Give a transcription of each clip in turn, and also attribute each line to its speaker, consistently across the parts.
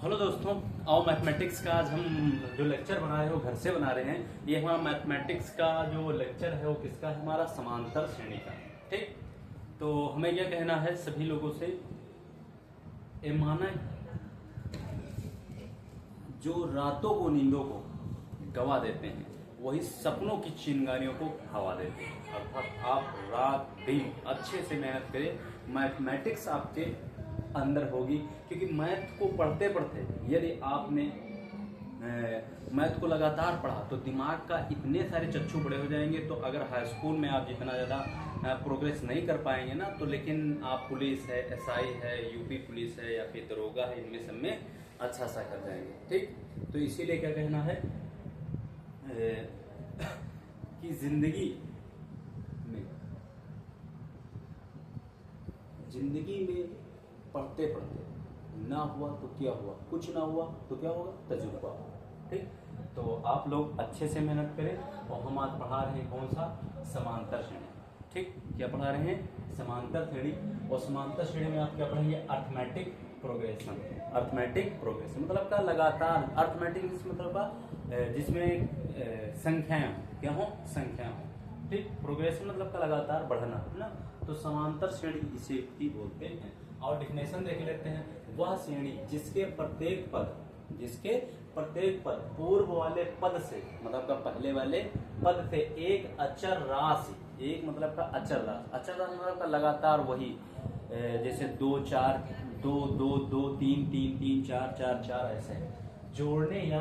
Speaker 1: Hello दोस्तों, आओ mathematics का आज हम जो लेक्चर बना रहे हो घर से बना रहे हैं। ये हमारा मैथमेटिक्स का जो लेक्चर है वो किसका है? हमारा समांतर श्रेणी का। ठीक, तो हमें यह कहना है सभी लोगों से, ए मानक जो रातों को नींदों को गवा देते हैं वही सपनों की चिंगारियों को हवा देते हैं। अर्थात आप रात दिन अच्छे से मेहनत करें, मैथमेटिक्स आपके अंदर होगी। क्योंकि मैथ को पढ़ते पढ़ते यदि आपने मैथ को लगातार पढ़ा तो दिमाग का इतने सारे चच्छू बड़े हो जाएंगे। तो अगर हाई स्कूल में आप जितना ज़्यादा प्रोग्रेस नहीं कर पाएंगे ना, तो लेकिन आप पुलिस है, एसआई है, यूपी पुलिस है या फिर दरोगा है, इनमें सब में अच्छा सा कर जाएंगे। ठीक, तो इसीलिए क्या कहना है कि जिंदगी में पढ़ते पढ़ते ना हुआ तो क्या हुआ, कुछ ना हुआ तो क्या होगा, तजुर्बा। ठीक, तो आप लोग अच्छे से मेहनत करें। और हम आज पढ़ा रहे हैं कौन सा? समांतर श्रेणी। ठीक, क्या पढ़ा रहे हैं? समांतर श्रेणी। और समांतर श्रेणी में आप क्या पढ़ेंगे? Arithmetic progression. अर्थमेटिक प्रोग्रेशन मतलब का लगातार, अर्थमेटिक मतलब का जिसमें संख्याएं क्या हो, संख्या हो। ठीक, प्रोग्रेशन मतलब का लगातार बढ़ना है ना। तो समांतर श्रेणी इसे ही बोलते हैं। और डिफिनेशन देख लेते हैं। वह श्रेणी जिसके प्रत्येक पद पूर्व वाले पद से, मतलब का पहले वाले पद से एक अचर राशि, एक मतलब का अचर राशि, अचर राशि मतलब का लगातार वही, जैसे 2 4 2 2 2 3 3 3 4 4 4 ऐसे जोड़ने या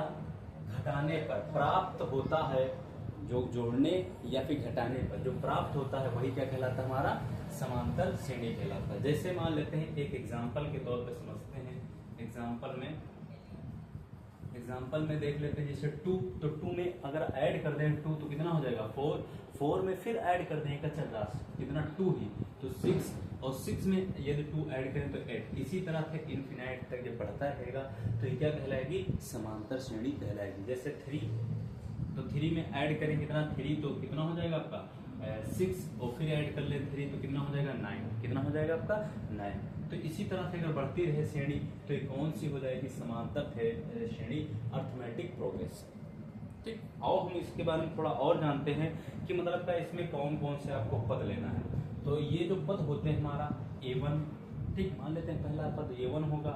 Speaker 1: घटाने पर प्राप्त होता है। जो जोड़ने या फिर घटाने पर जो प्राप्त होता है वही क्या कहलाता है? हमारा समांतर श्रेणी कहलाता है। जैसे मान लेते हैं, एक एग्जांपल के तौर पे समझते हैं। एग्जांपल में देख लेते हैं, जैसे 2, तो 2 में अगर ऐड कर दें 2 तो कितना हो जाएगा? 4 में फिर ऐड कर दें एक अचर राशि, कितना? 2 ही, तो 6, और 6 में यदि 2 ऐड करें तो 8। इसी तरह से इनफिनाइट तक ये बढ़ता रहेगा। तो ये क्या कहलाएगी? समांतर श्रेणी कहलाएगी। जैसे 3, तो 3 में ऐड करें कितना? 3, तो कितना हो जाएगा आपका? 6, और फिर ऐड कर ले 3 तो कितना हो जाएगा? 9। कितना हो जाएगा आपका? 9। तो इसी तरह से अगर बढ़ती रहे श्रेणी तो ये कौन सी हो जाएगी? समांतर श्रेणी, अर्थमेटिक प्रोग्रेस। ठीक, आओ हम इसके बारे में थोड़ा और जानते हैं कि मतलब का इसमें कौन कौन से आपको पद लेना है। तो ये जो पद होते हैं हमारा A1, ठीक, मान लेते हैं पहला पद A1 होगा,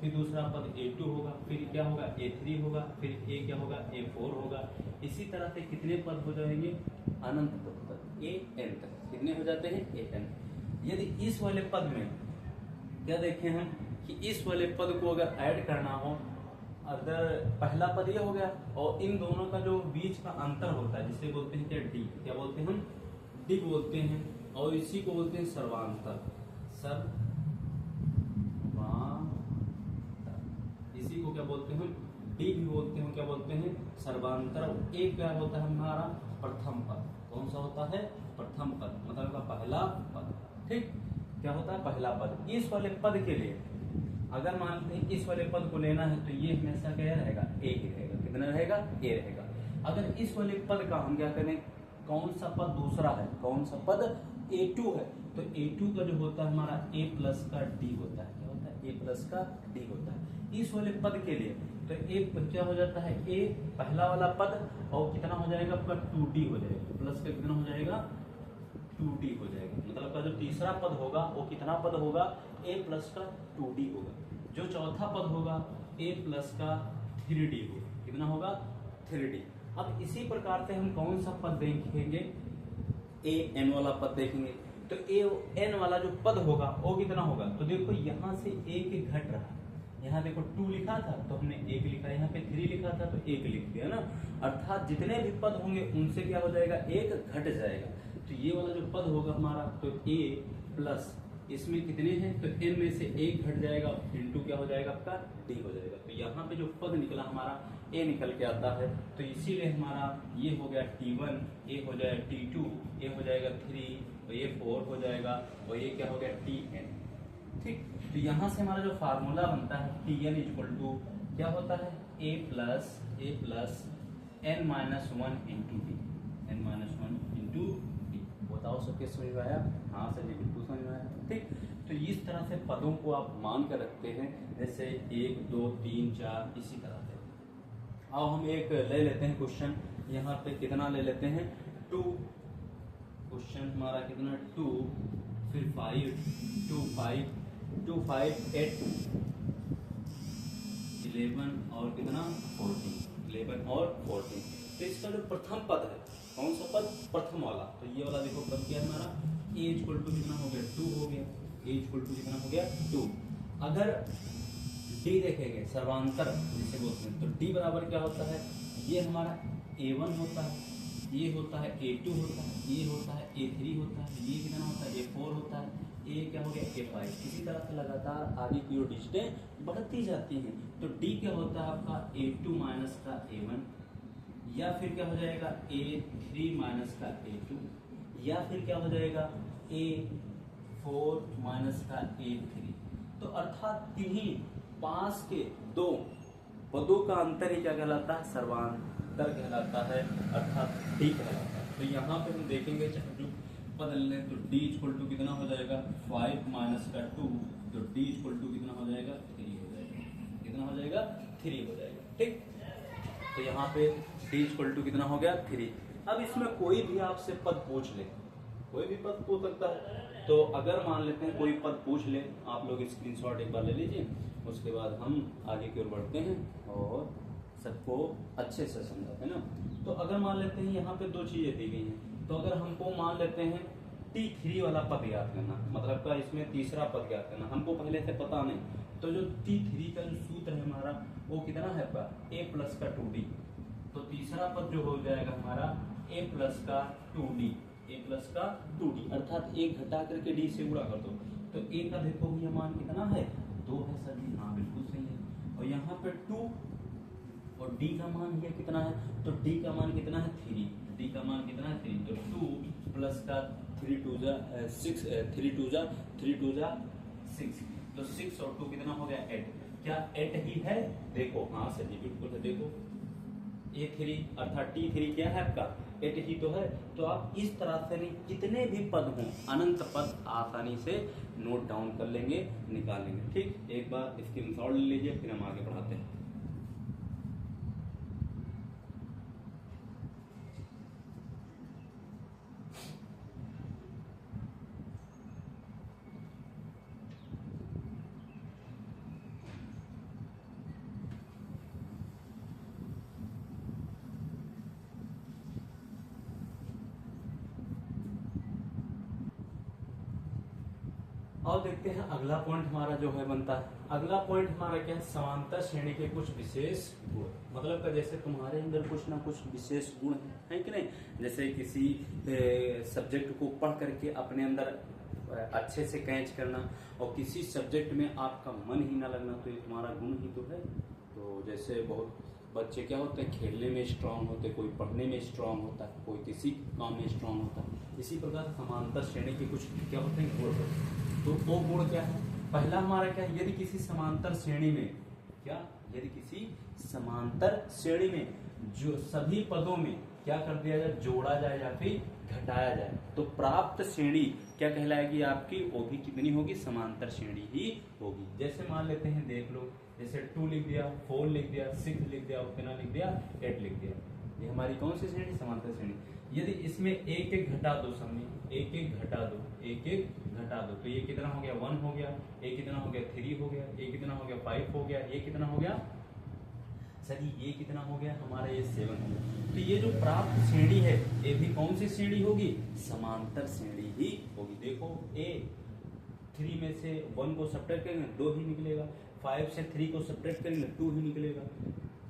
Speaker 1: फिर दूसरा पद A2 होगा, फिर क्या होगा? A3 होगा, फिर A क्या होगा? A4 होगा। इसी तरह से कितने पद हो जाएंगे? अनंत पद तक, AN तक। कितने हो जाते हैं? AN। यदि इस वाले पद में क्या देखें हम कि इस वाले पद को अगर ऐड करना हो, अगर पहला पद ये हो गया और इन दोनों का जो बीच का अंतर होता है जिसे बोलते हैं क्या? डी। क्या बोलते हैं हम? डी बोलते हैं। और इसी को बोलते हैं सर्वांतर। इसी को क्या बोलते हैं? डी भी बोलते हैं। क्या बोलते हैं? सर्वांतर। एक क्या होता है हमारा? प्रथम पद। कौन सा होता है? प्रथम पद, मतलब का पहला पद। ठीक, क्या होता है? पहला पद। इस वाले पद के लिए अगर मानते हैं इस वाले पद को लेना है तो ये हमेशा क्या रहेगा? ए ही रहेगा। कितना रहेगा? ए रहेगा। अगर इस वाले पद का हम क्या करें, कौन सा पद दूसरा है? कौन सा पद? A2 है। तो A2 का जो होता है हमारा A प्लस का D होता है। क्या होता है? A प्लस का D होता है। इस वाले पद के लिए तो A क्या हो जाता है? A पहला वाला पद, और कितना हो जाएगा आपका? 2D हो जाएगा। प्लस का कितना हो जाएगा? 2D हो जाएगा। मतलब का जो तीसरा पद होगा वो कितना पद होगा? A प्लस का 2D होगा। जो चौथा पद होगा A प्लस का 3D होगा। कितना होगा? 3D। अब इसी प्रकार से हम कौन सा पद देखेंगे? AN वाला पद देखेंगे। तो AN वाला जो पद होगा वो कितना होगा? तो देखो यहाँ से 1 घट रहा है। यहाँ देखो 2 लिखा था तो हमने 1 लिखा, यहाँ पे 3 लिखा था तो 1 लिख दिया ना। अर्थात जितने भी पद होंगे उनसे क्या हो जाएगा? 1 घट जाएगा। तो ये वाला जो पद होगा हमारा, तो A प्लस इसमें कितने हैं? तो n में से 1 घट जाएगा, इंटू क्या हो जाएगा आपका? D हो जाएगा। तो यहाँ पे जो पद निकला हमारा A निकल के आता है। तो इसीलिए हमारा ये हो गया T1, ये हो जाएगा T2, ये हो जाएगा 3, और ये 4 हो जाएगा, और ये क्या हो गया? TN। ठीक, तो यहाँ से हमारा जो फार्मूला बनता है TN इक्वल टू क्या होता है? A plus n-1 into D। n-1 into D। बताओ सबके समझ में आया? हाँ सर जी, बिल्कुल समझ में आया। ठीक, तो इस तरह से पदों को आप मान कर रखते हैं, जैसे 1 2 3 4 इसी तरह से। अब हम एक ले लेते हैं क्वेश्चन, यहाँ पे कितना ले लेते हैं 2, क्वेश्चन हमारा कितना 2, फिर 5 2 5 2 5 8 11 और कितना 14, 11 और 14। तो इसका जो प्रथम पद है, कौन सा पद, प्रथम वाला, तो ये वाला देखो पद क्या है हमारा, a इक्वल टू कितना हो गया 2 हो गया, a इक्वल टू कितना हो गया 2। अगर d देखेंगे सर्वांतर जिसे बोलते हैं, तो d बराबर क्या होता है, ये हमारा a1 होता है, ये होता है a2 होता है, ये होता है a3 होता है, ये कितना होता है a4 होता है, ये क्या हो गया a5। इसी तरह से लगातार आगे की ओर डिजिटें बढ़ती जाती हैं। तो d क्या होता है आपका a2 माइनस का a1, या फिर क्या हो जाएगा a3 माइनस का a2, या फिर क्या हो जाएगा a4 माइनस का a3। तो अर्थात किन्हीं पास के दो पदों का अंतर ही क्या कहलाता है, सर्वांतर कहलाता है, अर्थात d कहलाता है। तो यहाँ पे हम देखेंगे चाहे जो बदल लें, तो d इक्वल टू कितना हो जाएगा 5 माइनस का 2, तो d इक्वल टू कितना हो जाएगा 3 हो जाएगा, कितना हो जाएगा 3 हो जाएगा, ठीक। तो यहाँ पे d इक्वल टू कितना हो गया 3। अब इसमें कोई भी आपसे पद पूछ ले, कोई भी पद पूछ सकता है। तो अगर मान लेते हैं कोई पद पूछ ले, आप लोग स्क्रीनशॉट एक बार ले लीजिए, उसके बाद हम आगे की ओर बढ़ते हैं और सबको अच्छे से समझाते हैं ना। तो अगर मान लेते हैं यहाँ पे दो चीजें दी गई हैं, तो अगर हमको मान लेते हैं T3 वाला पद ज्ञात करना, मतलब का इसमें तीसरा पद ज्ञात करना, हमको पहले से पता नहीं, तो जो T3 का जो सूत्र है हमारा वो कितना है आपका a प्लस का 2d। तो तीसरा पद जो हो जाएगा हमारा a प्लस का 2d, a प्लस का 2d, अर्थात a घटा करके d से गुणा कर दो। तो a का देखो भैया मान कितना है 2 है सर जी, हाँ बिल्कुल सही है। और यहाँ पे 2 और d का मान ये कितना है, तो d का मान कितना है 3, d का मान कितना है 3। तो 2 प्लस का 3 2 जा 6, 3 2 जा 6, तो 6 और 2 कितना हो गया 8। क्या 8 ही है, देखो हाँ सर जी बिल्कुल है, देखो a3 अर्थात T3 क्या है आपका 8 ही तो है। तो आप इस तरह से नहीं, कितने भी पद हों अनंत पद आसानी से नोट डाउन कर लेंगे, निकाल लेंगे, ठीक। एक बार स्क्रीनशॉट ले लीजिए, फिर हम आगे बढ़ाते हैं। और देखते हैं अगला पॉइंट हमारा जो है बनता है। अगला पॉइंट हमारा क्या है, समांतर श्रेणी के कुछ विशेष गुण, मतलब का जैसे तुम्हारे अंदर कुछ ना कुछ विशेष गुण है कि नहीं, जैसे किसी सब्जेक्ट को पढ़ करके अपने अंदर अच्छे से कैच करना, और किसी सब्जेक्ट में आपका मन ही ना लगना, तो ये तुम्हारा गुण ही तो है। तो जैसे बहुत बच्चे क्या होते हैं, खेलने में स्ट्रांग होते, कोई पढ़ने में स्ट्रांग होता है, कोई किसी काम में स्ट्रांग होता है। इसी प्रकार समांतर श्रेणी के कुछ क्या होते हैं, गुण होते हैं। तो वो गुण क्या है, पहला हमारा क्या है, यदि किसी समांतर श्रेणी में क्या, यदि किसी समांतर श्रेणी में जो सभी पदों में क्या कर दिया जाए, जोड़ा जाए या फिर घटाया जाए, तो प्राप्त श्रेणी क्या कहलाएगी आपकी, वो भी कितनी होगी, समांतर श्रेणी ही होगी। जैसे मान लेते हैं, देख लो, जैसे 2 लिख दिया, 4 लिख दिया, 6 लिख दिया, और कितना लिख दिया 8 लिख दिया, ये हमारी कौन सी श्रेणी, समांतर श्रेणी। यदि इसमें एक एक घटा दो, समझिए एक एक घटा दो, एक एक घटा दो, तो ये कितना हो गया 1 हो गया, ये कितना हो गया 3 हो गया, ये कितना हो गया 5 हो गया, ये कितना हो गया सर ये कितना हो गया हमारा, ये 7 हो गया। तो ये जो प्राप्त श्रेणी है ये भी कौन सी श्रेणी होगी, समांतर श्रेणी ही होगी। देखो ए 3 में से 1 को सब्ट्रैक्ट करेंगे 2 ही निकलेगा, 5 से 3 को सब्ट्रैक्ट करेंगे 2 ही निकलेगा,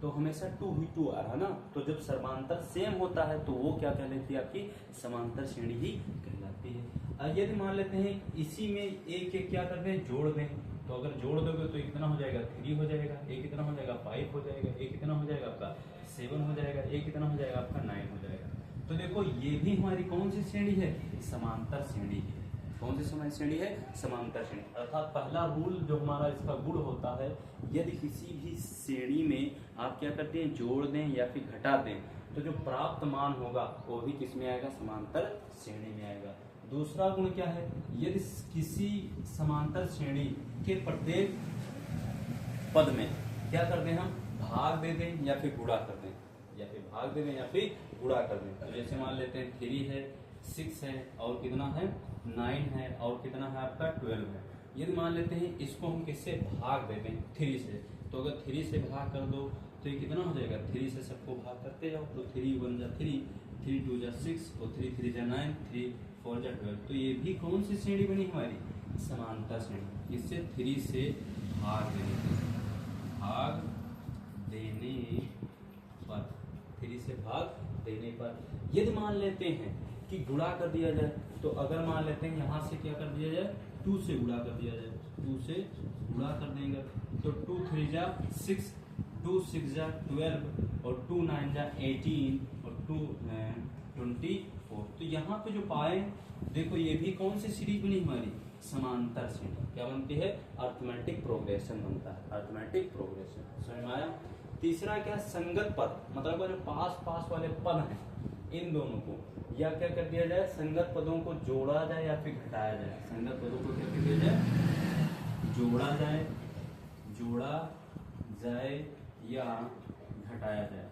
Speaker 1: तो हमेशा 2 ही 2 आ रहा ना। तो जब समांतर सेम होता है तो वो क्या कहलाती है, आपकी समांतर श्रेणी ही कहलाती है। यदि मान लेते हैं इसी में एक एक क्या करते हैं, जोड़ दें, तो अगर जोड़ दोगे तो ये कितना हो जाएगा 3 हो जाएगा, ये कितना हो जाएगा 5 हो जाएगा, ये कितना हो जाएगा आपका 7 हो जाएगा, ये कितना हो जाएगा आपका 9 हो जाएगा। तो देखो ये भी हमारी कौन सी श्रेणी है, समांतर श्रेणी है। कौन सी श्रेणी है, समांतर श्रेणी। अर्थात पहला रूल जो हमारा इसका गुण होता है, यदि किसी भी श्रेणी में आप क्या करते हैं, जोड़ दें या फिर घटा दें, तो जो प्राप्त मान होगा वो भी किस में आएगा, समांतर श्रेणी में आएगा। दूसरा गुण क्या है, यदि किसी समांतर श्रेणी के प्रत्येक पद में क्या कर दें हम, भाग दे दें या फिर गुणा कर दें, या फिर भाग दे दें या फिर गुणा कर दें। तो जैसे मान लेते हैं 3 है, 6 है और कितना है 9 है और कितना है आपका 12 है। यदि मान लेते हैं इसको हम किससे भाग देते हैं 3 से, तो अगर 3 से भाग कर दो तो ये कितना हो जाएगा, 3 से सबको भाग करते जाओ तो 3 1 जा 3, 3 2 जा 6 और 3 3 जा 9, 3 4 जा 12। तो ये भी कौन सी श्रेणी बनी हमारी, समांतर श्रेणी। इससे 3 से भाग देने पर 3 से भाग देने पर यदि मान लेते हैं कि गुणा कर दिया जाए, तो अगर मान लेते हैं यहाँ से क्या कर दिया जाए, 2 से गुणा कर दिया जाए, 2 से गुणा कर देंगे तो 2 3 जा 6, 2 6 जा 12 और 2 9 जा 18 और 2 24। तो यहाँ पे जो पाए देखो ये भी कौन सी सीरीज बनी हमारी, समांतर श्रेणी। क्या बनती है, अर्थमेटिक प्रोग्रेशन बनता है, अर्थमेटिक प्रोग्रेशन। समझ में आया। तीसरा क्या, संगत पद, मतलब जो पास पास वाले पद हैं इन दोनों को या क्या कर दिया जाए, संगत पदों को जोड़ा जाए या फिर घटाया जाए। संगत पदों को क्या कर दिया जाए, जोड़ा जाए या घटाया जाए।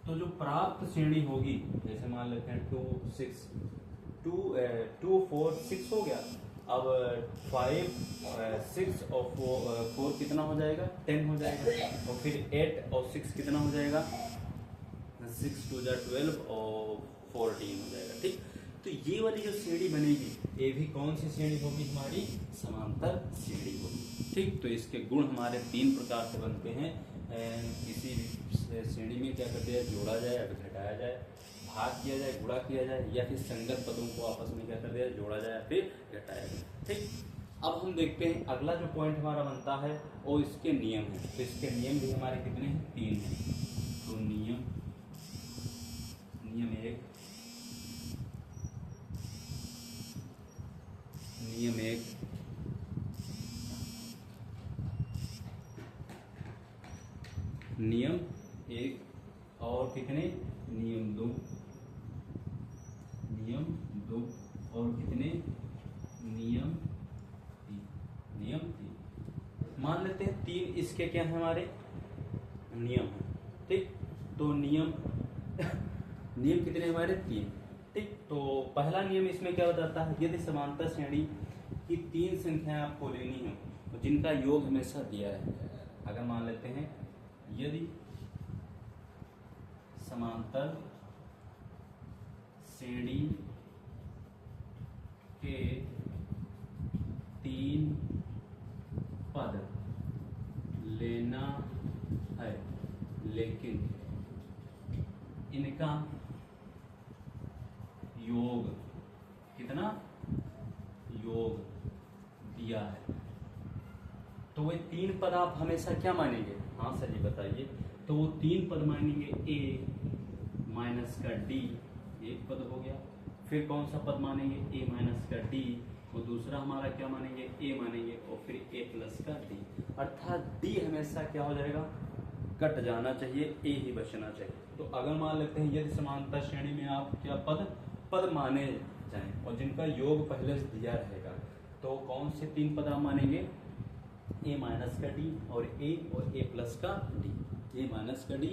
Speaker 1: तो जो प्राप्त श्रेणी होगी, जैसे मान लेते हैं 2 4 6 हो गया, अब 5 6 और 4 कितना हो जाएगा, 10 हो जाएगा, और फिर 8 और 6 कितना हो जाएगा, 6 2 जा 12 और 14 हो जाएगा। ठीक, तो ये वाली जो श्रेणी बनेगी ये भी कौन सी श्रेणी होगी हमारी, समांतर श्रेणी होगी। ठीक, तो इसके गुण हमारे 3 प्रकार से बनते हैं। किसी श्रेणी में क्या करते हैं, जोड़ा जाए या फिर घटाया जाए, भाग किया जाए, गुणा किया जाए, या फिर संगत पदों को आपस में क्या कर दिया, जोड़ा जाए या फिर घटाया जाए। ठीक, अब हम देखते हैं अगला जो पॉइंट हमारा बनता है वो इसके नियम है। तो इसके नियम भी हमारे कितने हैं, 3 हैं। तो नियम 1, नियम 1, नियम 1 और कितने, नियम 2 और कितने, नियम 3। मान लेते हैं 3 इसके क्या है हमारे नियम है। ठीक, तो नियम कितने हमारे, 3। ठीक, तो पहला नियम इसमें क्या बताता है, यदि समांतर श्रेणी की 3 संख्याएं आपको लेनी है तो जिनका योग हमेशा दिया है। अगर मान लेते हैं यदि समांतर श्रेणी के 3 पद लेना है लेकिन इनका योग कितना, योग दिया है, तो वे 3 पद आप हमेशा क्या मानेंगे, हाँ सर जी बताइए। तो वो 3 पद मानेंगे a माइनस का d, एक पद हो गया। फिर कौन सा पद मानेंगे, a माइनस का d, और दूसरा हमारा क्या मानेंगे, a मानेंगे, और फिर a प्लस का d। अर्थात d हमेशा क्या हो जाएगा, कट जाना चाहिए, a ही बचना चाहिए। तो अगर मान लेते हैं यदि समांतर श्रेणी में आप क्या पद माने जाएं और जिनका योग पहले से दिया रहेगा, तो कौन से 3 पद आप मानेंगे, a माइनस का d और a प्लस का d, a माइनस का d,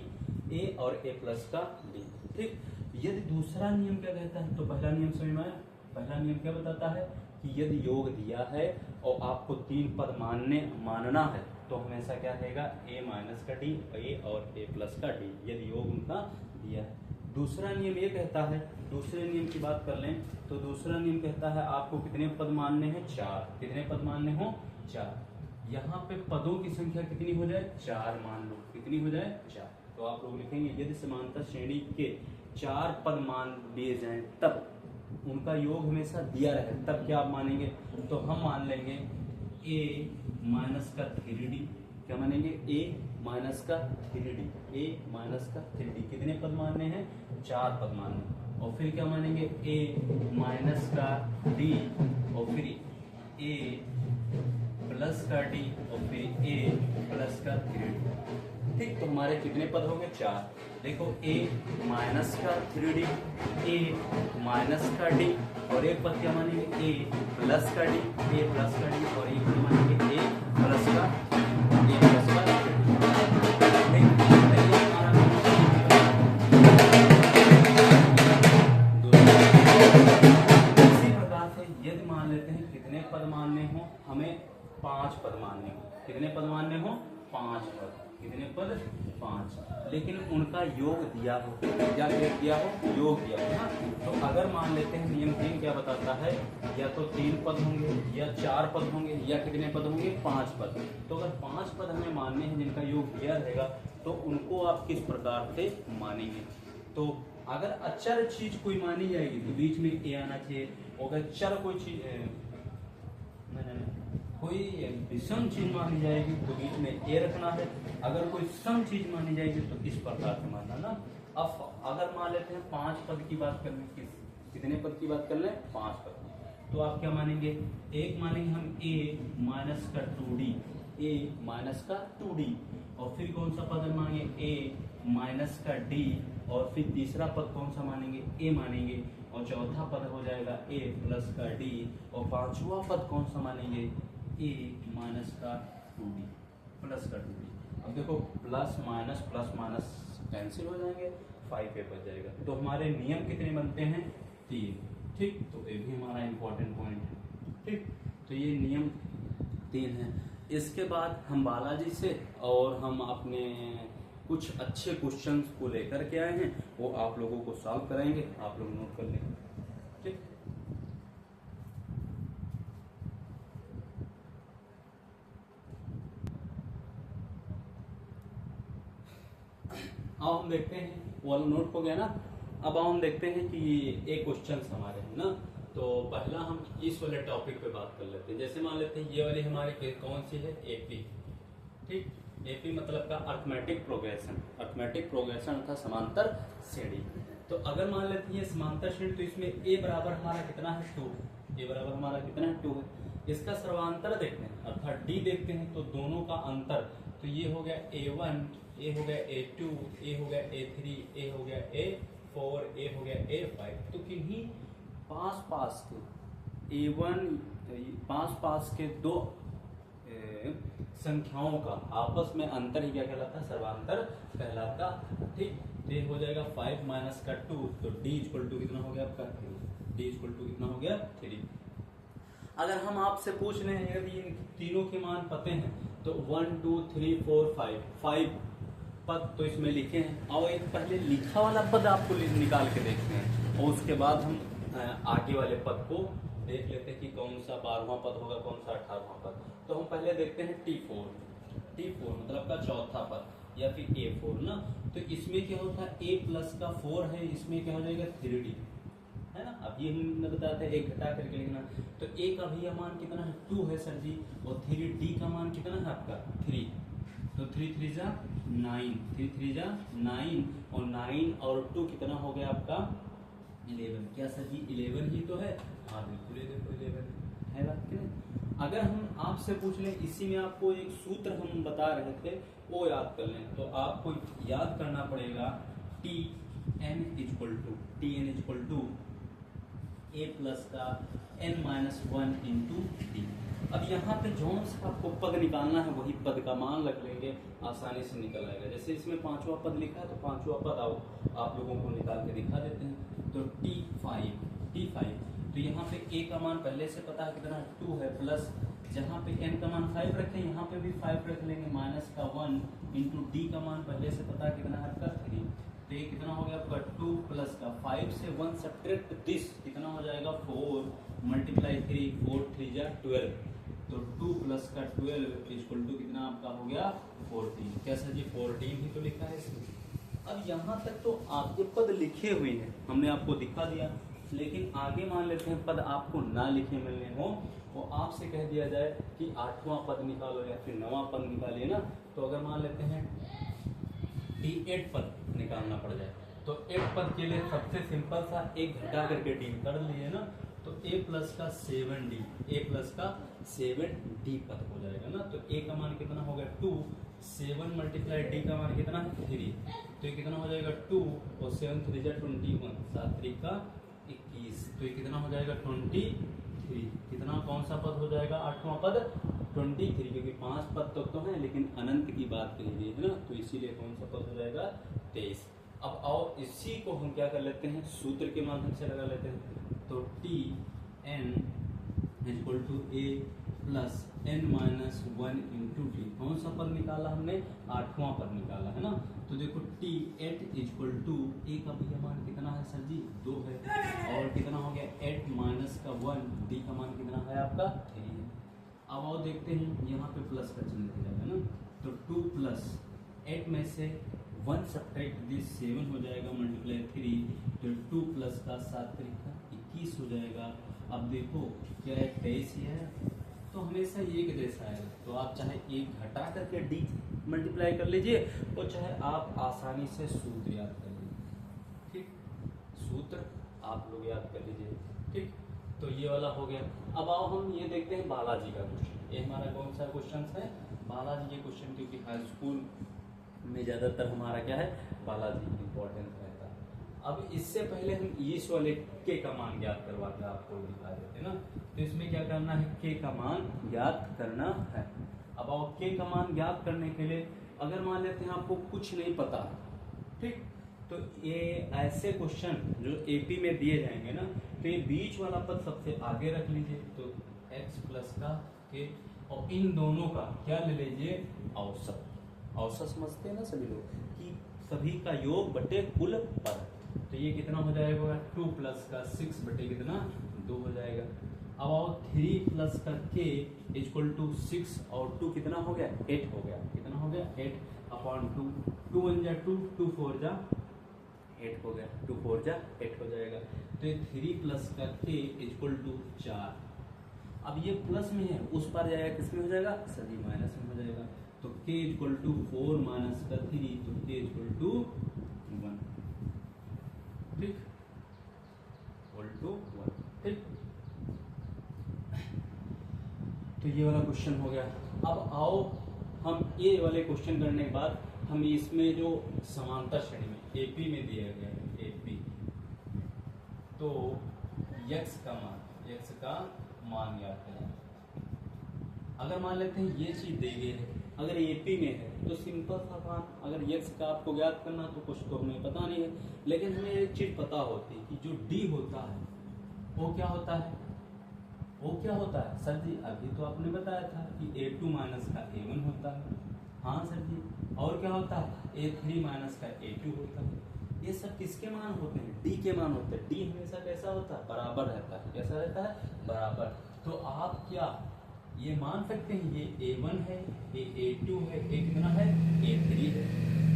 Speaker 1: a और a प्लस का d। ठीक, यदि दूसरा नियम क्या कहता है, तो पहला नियम समझ में आया। पहला नियम क्या बताता है कि यदि योग दिया है और आपको 3 पद मानना है तो हमेशा क्या रहेगा, a माइनस का d, a और a प्लस का d, यदि योग उनका दिया है। दूसरा नियम ये कहता है, दूसरे नियम की बात कर लें तो दूसरा नियम कहता है आपको कितने पद मानने हैं, 4। कितने पद मानने हो, 4। यहाँ पे पदों की संख्या कितनी हो जाए, 4 मान लो, कितनी हो जाए, 4। तो आप लोग लिखेंगे यदि समांतर श्रेणी के 4 पद मान लिए जाएं तब उनका योग हमेशा दिया रहे, तब क्या आप मानेंगे, तो हम मान लेंगे a माइनस का 3d। क्या मानेंगे, a माइनस का 3d, a माइनस का 3d। कितने पद मानने हैं, 4 पद मानने। और फिर क्या मानेंगे, a माइनस का d और फिर a प्लस का d और फिर a प्लस का 3d। ठीक, तो हमारे कितने पद होंगे 4। देखो a माइनस का 3d, a माइनस का d, और एक पद क्या मानेंगे a प्लस का d, a प्लस का d, और एक पद मानेंगे a प्लस का यदि मान लेते हैं कितने पद मानने हो, हमें 5 पद मानने हो। कितने पद मानने हो? 5 पद। कितने पद? 5। लेकिन उनका योग दिया हो, क्या दिया हो? योग दिया हो ना। तो अगर मान लेते हैं नियम 3 क्या बताता है, या तो 3 पद होंगे या 4 पद होंगे या कितने पद होंगे? 5 पद। तो अगर 5 पद हमें मानने हैं जिनका योग दिया रहेगा तो उनको आप किस प्रकार से मानेंगे? तो अगर अचर चीज कोई मानी जाएगी तो बीच में ए आना चाहिए। अगर चर कोई चीज कोई विषम चीज मानी जाएगी तो बीच में ए रखना है। अगर कोई सम चीज मानी जाएगी तो इस प्रकार से मानना ना। अब अगर मान लेते हैं 5 पद की बात कर लें, कितने पद की बात कर लें? 5 पद। तो आप क्या मानेंगे? एक मानेंगे हम a माइनस का 2d, a माइनस का 2d, और फिर कौन सा पद मानेंगे? a माइनस का d, और फिर तीसरा पद कौन सा मानेंगे? a मानेंगे, और चौथा पद हो जाएगा a प्लस का d, और पांचवा पद कौन सा मानेंगे? a माइनस का 2d प्लस का 2d। अब देखो प्लस माइनस कैंसिल हो जाएंगे, 5 a बच जाएगा। तो हमारे नियम कितने बनते हैं? 3। ठीक, तो ये भी हमारा इंपॉर्टेंट पॉइंट है। ठीक, तो ये नियम 3 है। इसके बाद हम बालाजी से और हम अपने कुछ अच्छे क्वेश्चंस को लेकर के आए हैं, वो आप लोगों को सॉल्व कराएंगे, आप लोग नोट कर लेंगे। ठीक, अब हम देखते हैं, वो नोट हो गया ना। अब हम देखते हैं कि ये क्वेश्चन हमारे हैं ना। तो पहला हम इस वाले टॉपिक पे बात कर लेते हैं। जैसे मान लेते हैं ये वाली हमारी कौन सी है? एपी। ठीक, एपी मतलब का अर्थमेटिक प्रोग्रेशन। अर्थमेटिक प्रोग्रेशन अर्थात समांतर श्रेणी। तो अगर मान लेते हैं ये समांतर श्रेणी, तो इसमें a बराबर हमारा कितना है? 2। a बराबर हमारा कितना है? 2 है। इसका सर्वांतर देखते हैं अर्थात d देखते हैं, तो दोनों का अंतर, तो ये हो गया a1, a हो गया a2, a हो गया a3, a हो गया a4, a हो गया a5। तो किन्हीं पास के a1 पास के दो संख्याओं का आपस में अंतर ही क्या कहलाता है? सर्वांतर कहलाता। ठीक, तो ये हो जाएगा 5 माइनस का 2, तो d इक्वल टू कितना हो गया आपका? 3। d इक्वल टू कितना हो गया? 3। अगर हम आपसे पूछ रहे हैं यदि इन तीनों के मान पते हैं तो 1 2 3 4 5 पद तो इसमें लिखे हैं, और एक पहले लिखा वाला पद आपको निकाल के देखते हैं, और उसके बाद हम आगे वाले पद को देख लेते हैं कि कौन सा 12वां पद होगा, कौन सा 18वां पद। तो हम पहले देखते हैं T4 मतलब का चौथा पद या फिर A4 ना। तो इसमें क्या होता है? A प्लस का 4 है, इसमें क्या हो जाएगा? 3D है ना। अब ये हमने बताया था एक घटा करके लिखना। तो A का भी मान कितना है? 2 है सर जी, और 3D का मान कितना है आपका? 3। तो 3 3 जा 9, 3 3 जा 9, और 9 और 2 कितना हो गया आपका? 11। क्या सर जी 11 ही तो है? हाँ बिल्कुल, ये देखो 11 है बात क्या? अगर हम आपसे पूछ लें, इसी में आपको एक सूत्र हम बता रहे थे वो याद कर लें, तो आपको याद करना पड़ेगा Tn equal to a plus का n-1 इंटू डी। अब यहाँ पे जौन सा आपको पद निकालना है वही पद का मान रख लेंगे, आसानी से निकल आएगा। जैसे इसमें 5वां पद लिखा है तो 5वां पद आप लोगों को निकाल के दिखा देते हैं। तो T5 तो यहाँ पे a का मान पहले से पता है कितना? 2 है, प्लस जहाँ पे n का मान 5 रखें यहाँ पे भी 5 रख लेंगे, माइनस का 1 इंटू डी का मान पहले से पता है कितना है आपका? 3। तो ये कितना हो गया आपका? 2 प्लस का 5 से 1 सब्ट्रैक्ट दिस कितना हो जाएगा? 4 मल्टीप्लाई 3, 4 3 जा 12। तो 2 प्लस का 12 इक्वल टू कितना आपका हो गया? 14। कैसा जी 14 ही तो लिखा है इसमें। अब यहाँ तक तो आपके पद लिखे हुए हैं, हमने आपको दिखा दिया, लेकिन आगे मान लेते हैं पद आपको ना लिखे मिलने हो, वो आपसे कह दिया जाए कि 8वां पद निकालो या फिर 9वां पद निकालिए ना। तो अगर मान लेते हैं T8 पद निकालना पड़ जाए, तो 8 पद के लिए सबसे सिंपल सा एक घटा करके डी कर लिए ना। तो a प्लस का 7d, a प्लस का 7d पद हो जाएगा ना। तो a का मान कितना होगा 2, 7 मल्टीप्लाई d का मान कितना है 3, तो ये कितना हो जाएगा 2 और 7 3 जा 21, 7 3 का 21, तो ये कितना हो जाएगा 23। कितना कौन सा पद हो जाएगा 8वां पद 23, क्योंकि 5 पद तक तो है लेकिन अनंत की बात कही गई है ना, तो इसीलिए कौन सा पद हो जाएगा 23। अब आओ इसी को हम क्या कर लेते हैं, सूत्र के माध्यम से लगा लेते हैं। तो T n equal to a plus n minus 1 into T, कौन सा पद निकाला हमने 8वां पद निकाला है ना। तो देखो टी एट इक्वल टू ए का भैया मान कितना है सर जी 2 है, और कितना हो गया 8 माइनस का 1, डी का मान कितना है आपका 3 है। अब आओ देखते हैं यहाँ पे प्लस का चिन्ह दिया है ना, तो 2 प्लस 8 में से 1 सब्ट्रैक्ट दिस 7 हो जाएगा मल्टीप्लाई 3, तो 2 प्लस का 7 3 का 21 हो जाएगा। अब देखो क्या है 23 ही है, तो हमेशा एक जैसा है, तो आप चाहे एक घटा करके डी मल्टीप्लाई कर लीजिए और चाहे आप आसानी से सूत्र याद कर लीजिए। ठीक, सूत्र आप लोग याद कर लीजिए। ठीक, तो ये वाला हो गया। अब आओ हम ये देखते हैं बालाजी का क्वेश्चन। ये हमारा कौन सा क्वेश्चन है बालाजी के क्वेश्चन, क्योंकि हाई स्कूल में ज़्यादातर हमारा क्या है बालाजी इंपॉर्टेंट रहता है। अब इससे पहले हम इस वाले के का मान ज्ञात करवा के आपको दिखा देते हैं ना, तो इसमें क्या करना है के का मान ज्ञात करना है। अब आओ के का मान ज्ञात करने के लिए अगर मान लेते हैं आपको कुछ नहीं पता, ठीक, तो ये ऐसे क्वेश्चन जो एपी में दिए जाएंगे ना, तो ये बीच वाला पद सबसे आगे रख लीजिए, तो x प्लस का के, और इन दोनों का क्या ले लीजिए औसत। औसत समझते हैं ना सभी लोग कि सभी का योग बटे कुल पद, तो ये कितना हो जाएगा 2 प्लस का 6 बटे कितना 2 हो जाएगा। अब आओ 3 प्लस का k इक्वल टू 6 और 2 कितना हो गया 8 हो गया, कितना हो गया 8 अपॉन 2, 2 1 जा 2, 2 4 जा 8 हो गया, 2 4 जा 8 हो जाएगा। तो ये 3 प्लस का k इक्वल टू 4, अब ये प्लस में है उस पर जाएगा किस में हो जाएगा सभी माइनस में हो जाएगा, तो k इक्वल टू 4 माइनस का 3, तो k इक्वल टू 1, ठीक, इक्वल टू 1, ठीक। तो ये वाला क्वेश्चन हो गया। अब आओ हम ये वाले क्वेश्चन करने के बाद हम इसमें जो समांतर श्रेणी में एपी में दिया गया है एपी, तो x का मान याद करें। अगर मान लेते हैं ये चीज दे गई है, अगर एपी में है तो सिंपल सा काम, अगर x का आपको ज्ञात करना तो कुछ तो हमें पता नहीं है, लेकिन हमें एक चीज पता होती है कि जो d होता है वो क्या होता है, वो क्या होता है सर जी, अभी तो आपने बताया था कि a2 माइनस का a1 होता है। हाँ सर जी, और क्या होता है a3 माइनस का a2 होता है। ये सब किसके मान होते हैं d के मान होते हैं। d हमेशा कैसा होता है बराबर रहता है, कैसा रहता है बराबर। तो आप क्या ये मान सकते हैं ये a1 है, ये a2 है, ये कितना है a3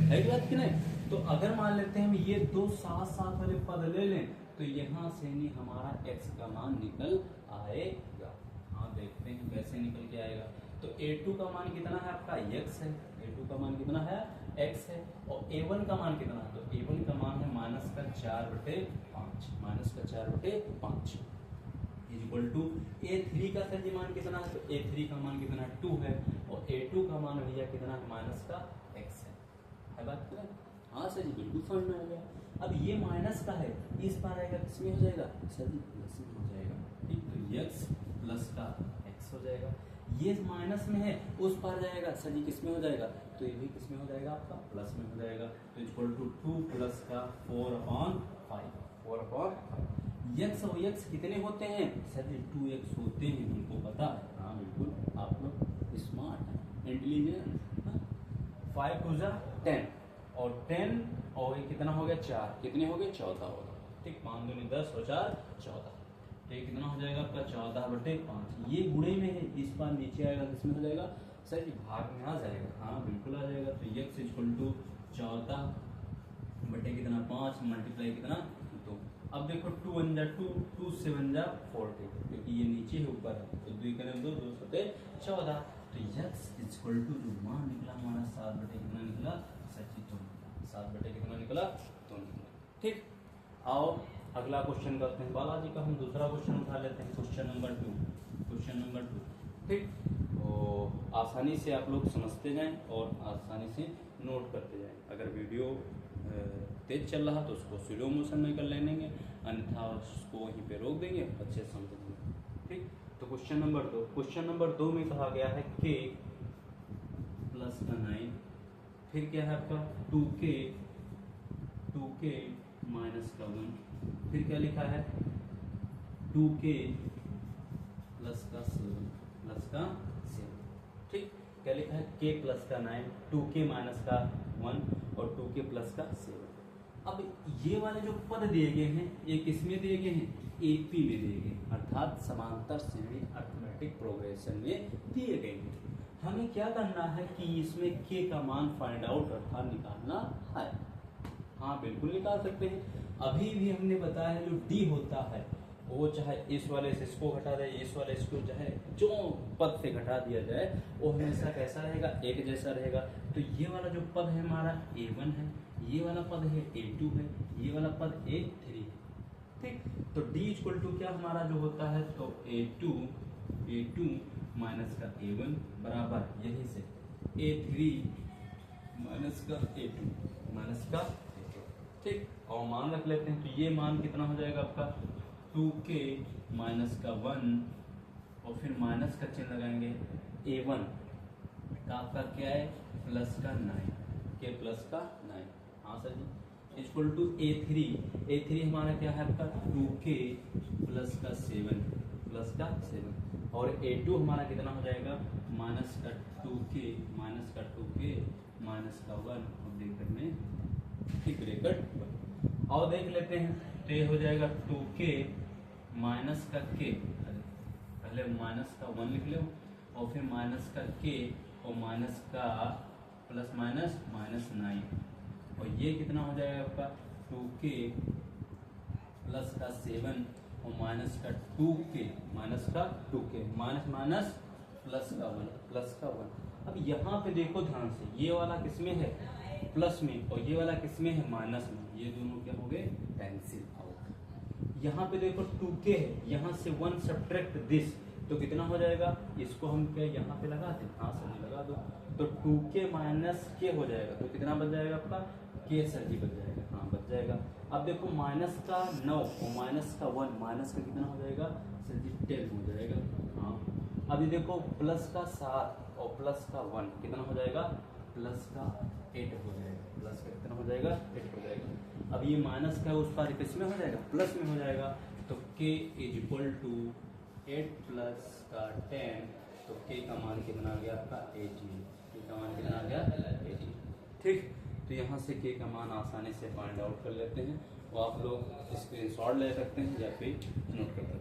Speaker 1: है कि बात कि नहीं। तो अगर मान लेते हैं हम ये दो साथ साथ वाले पद ले लें तो यहाँ से नहीं हमारा x का मान निकल आएगा। हाँ देखते हैं कैसे निकल के आएगा। तो a2 का मान कितना है आपका x है, a2 का मान कितना है x है, और a1 का मान कितना है, तो a1 का मान है माइनस का 4/5, माइनस का 4/5 इक्वल टू a3 का सर जी मान कितना है, तो a3 का मान कितना 2 है, और a2 का मान भैया कितना है माइनस का x है बात क्या। हाँ सर जी बिल्कुल समझ में आ गया। अब ये माइनस का है, इस पर आएगा किसमें हो जाएगा सर जी प्लस में हो जाएगा, ठीक, तो x प्लस का x हो जाएगा। ये माइनस में है उस पर जाएगा सर जी किसमें हो जाएगा, तो ये भी किसमें हो जाएगा आपका प्लस में हो जाएगा, तो इक्वल टू 2 प्लस का 4/5, 4/5। x और x कितने होते हैं सर जी 2x होते हैं, हमको पता है। हाँ बिल्कुल आप लोग स्मार्ट हैं, इंटेलिजेंट। 5 2 जा 10 और 10 और ये कितना हो गया 4, कितने हो गए 14 हो गए, ठीक, 5 दूनी 10 और 4 14, तो ये कितना हो जाएगा आपका 14/5। ये गुणे में है, इस बार नीचे आएगा किसमें हो जाएगा सर जी भाग में आ जाएगा। हाँ बिल्कुल आ जाएगा। तो x इक्वल टू 14 कितना 5 मल्टीप्लाई कितना 2। अब देखो 2 1 जा 2, 2 7 जा 40, क्योंकि ये नीचे है ऊपर है, तो 2 करें 2 2 7 14। तो x इक्वल टू जो मान निकला हमारा 7 कितना निकला सर जी 2 निकला, 7 कितना निकला 2 निकला, ठीक। आओ अगला क्वेश्चन करते हैं बालाजी का, हम दूसरा क्वेश्चन उठा लेते हैं, क्वेश्चन नंबर 2। ठीक, तो आसानी से आप लोग समझते जाएं और आसानी से नोट करते जाएं। अगर वीडियो तेज चल रहा तो उसको स्लो मोशन में कर लेंगे, अन्यथा उसको वहीं पे रोक देंगे, अच्छे से समझ लेंगे। ठीक, तो क्वेश्चन नंबर 2 में कहा गया है k प्लस का 9, फिर क्या है आपका 2k माइनस का 1, फिर क्या लिखा है 2k प्लस का 7। ठीक, क्या लिखा है k प्लस का 9, 2k माइनस का 1 और 2k प्लस का 7। अब ये वाले जो पद दिए गए हैं ये किस में दिए गए हैं, एपी में दिए गए, अर्थात समांतर श्रेणी अर्थमेटिक प्रोग्रेशन में दिए गए हैं। हमें क्या करना है कि इसमें k का मान फाइंड आउट अर्थात निकालना है। हाँ बिल्कुल निकाल सकते हैं। अभी भी हमने बताया है जो d होता है वो चाहे इस वाले से इसको घटा दे, इस वाले इसको चाहे जो पद से घटा दिया जाए वो हमेशा कैसा रहेगा, एक जैसा रहेगा। तो ये वाला जो पद है हमारा a1 है, ये वाला पद है a2 है, ये वाला पद a3 है। ठीक, तो d इक्वल टू क्या हमारा जो होता है तो a2 माइनस का a1 बराबर यही से a3 माइनस का a2। ठीक, और मान रख लेते हैं, तो ये मान कितना हो जाएगा आपका 2k माइनस का 1 और फिर माइनस का चिन्ह लगाएंगे a1 का आपका क्या है प्लस का 9, k प्लस का 9। हाँ sir ji, equal to a3 हमारा क्या है आपका 2k प्लस का 7 और a2 हमारा कितना हो जाएगा माइनस का 2k माइनस का 1 और ब्रैकेट में ठीक ब्रैकेट और देख लेते हैं, तो ये हो जाएगा 2k माइनस का k, पहले माइनस का 1 लिख लो और फिर माइनस का k और माइनस का प्लस माइनस 9 और ये कितना हो जाएगा आपका 2k प्लस का 7 और माइनस का 2k माइनस प्लस का 1। अब यहाँ पे देखो ध्यान से, ये वाला किसमें है प्लस में और ये वाला किसमें है माइनस में, ये दोनों क्या हो गए कैंसिल आउट। यहाँ पे देखो 2k है, यहाँ से 1 सब्ट्रैक्ट दिस तो कितना हो जाएगा, इसको हम क्या यहाँ पे लगा दें, हाँ सर लगा दो, तो 2k माइनस k हो जाएगा तो कितना बच जाएगा आपका k सर जी बच जाएगा, हाँ बच जाएगा। अब देखो माइनस का 9 और माइनस का 1, माइनस का कितना हो जाएगा सर जी 10 हो जाएगा। हाँ अभी देखो प्लस का 7 और प्लस का 1 कितना हो जाएगा प्लस का 8 हो जाएगा, प्लस का कितना हो जाएगा 8 हो जाएगा। अब ये माइनस का उस पार किस में हो जाएगा प्लस में हो जाएगा, तो k is equal to 8 plus का 10, तो k का मान कितना आ गया आपका 18, k का मान कितना आ गया 18। ठीक, तो यहाँ से k का मान आसानी से फाइंड आउट कर लेते हैं, वो आप लोग स्क्रीनशॉट ले सकते हैं या फिर नोट कर सकते हैं।